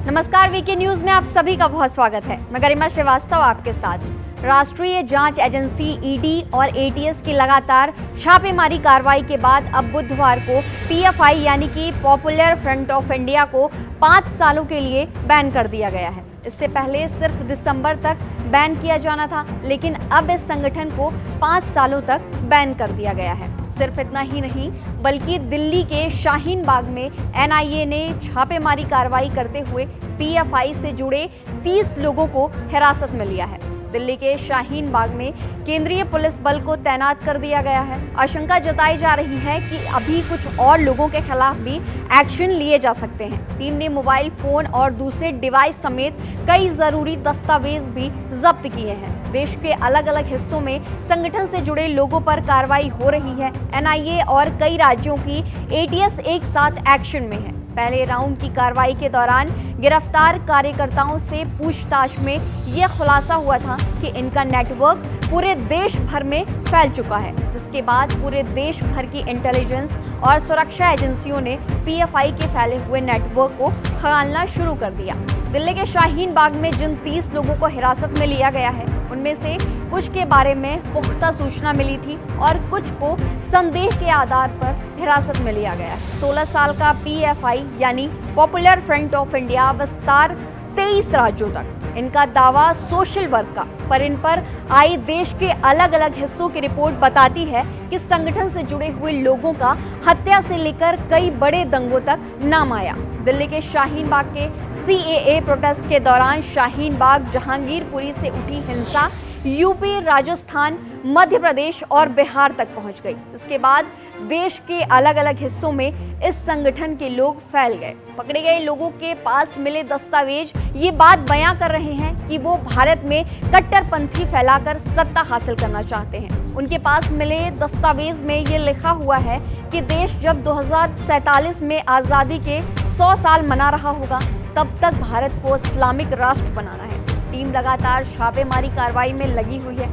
नमस्कार, VK news में आप सभी का बहुत स्वागत है। मैं गरिमा श्रीवास्तव आपके साथ। राष्ट्रीय जांच एजेंसी ईडी और एटीएस की लगातार छापेमारी कार्रवाई के बाद अब बुधवार को पीएफआई यानी कि पॉपुलर फ्रंट ऑफ इंडिया को 5 सालों के लिए बैन कर दिया गया है। इससे पहले सिर्फ दिसंबर तक बैन किया जाना था, लेकिन अब इस संगठन को 5 सालों तक बैन कर दिया गया है। सिर्फ इतना ही नहीं, बल्कि दिल्ली के शाहीन बाग में एनआईए ने छापेमारी कार्रवाई करते हुए पीएफआई से जुड़े 30 लोगों को हिरासत में लिया है। दिल्ली के शाहीन बाग में केंद्रीय पुलिस बल को तैनात कर दिया गया है। आशंका जताई जा रही है कि अभी कुछ और लोगों के खिलाफ भी एक्शन लिए जा सकते हैं। टीम ने मोबाइल फोन और दूसरे डिवाइस समेत कई जरूरी दस्तावेज भी जब्त किए हैं। देश के अलग अलग हिस्सों में संगठन से जुड़े लोगों पर कार्रवाई हो रही है। एनआईए और कई राज्यों की एटीएस एक साथ एक्शन में है। पहले राउंड की कार्रवाई के दौरान गिरफ्तार कार्यकर्ताओं से पूछताछ में यह खुलासा हुआ था कि इनका नेटवर्क पूरे देश भर में फैल चुका है, जिसके बाद पूरे देश भर की इंटेलिजेंस और सुरक्षा एजेंसियों ने पीएफआई के फैले हुए नेटवर्क को खंगालना शुरू कर दिया। दिल्ली के शाहीन बाग में जिन 30 लोगों को हिरासत में लिया गया है, उनमें से कुछ के बारे में पुख्ता सूचना मिली थी और कुछ को संदेह के आधार पर हिरासत में लिया गया है। 16 साल का पीएफआई यानी पॉपुलर फ्रंट ऑफ इंडिया विस्तार 23 राज्यों तक। इनका दावा सोशल वर्क का, पर इन पर आई देश के अलग अलग हिस्सों की रिपोर्ट बताती है कि संगठन से जुड़े हुए लोगों का हत्या से लेकर कई बड़े दंगों तक नाम आया। दिल्ली के शाहीन बाग के सीएए प्रोटेस्ट के दौरान शाहीन बाग जहांगीरपुरी से उठी हिंसा यूपी, राजस्थान, मध्य प्रदेश और बिहार तक पहुंच गई। इसके बाद देश के अलग अलग हिस्सों में इस संगठन के लोग फैल गए। पकड़े गए लोगों के पास मिले दस्तावेज ये बात बयां कर रहे हैं कि वो भारत में कट्टरपंथी फैलाकर सत्ता हासिल करना चाहते हैं। उनके पास मिले दस्तावेज में ये लिखा हुआ है कि देश जब 2047 में आज़ादी के 100 साल मना रहा होगा, तब तक भारत को इस्लामिक राष्ट्र बनाना है। टीम लगातार छापेमारी कार्रवाई में लगी हुई है।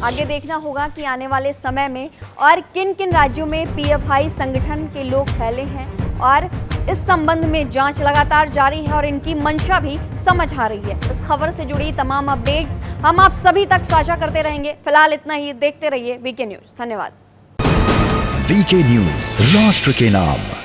आगे देखना होगा कि आने वाले समय में और किन किन राज्यों में पीएफआई संगठन के लोग फैले हैं, और इस संबंध में जांच लगातार जारी है और इनकी मंशा भी समझ आ रही है। इस खबर से जुड़ी तमाम अपडेट्स हम आप सभी तक साझा करते रहेंगे। फिलहाल इतना ही। देखते रहिए वीके न्यूज। धन्यवाद। वीके न्यूज, राष्ट्र के नाम।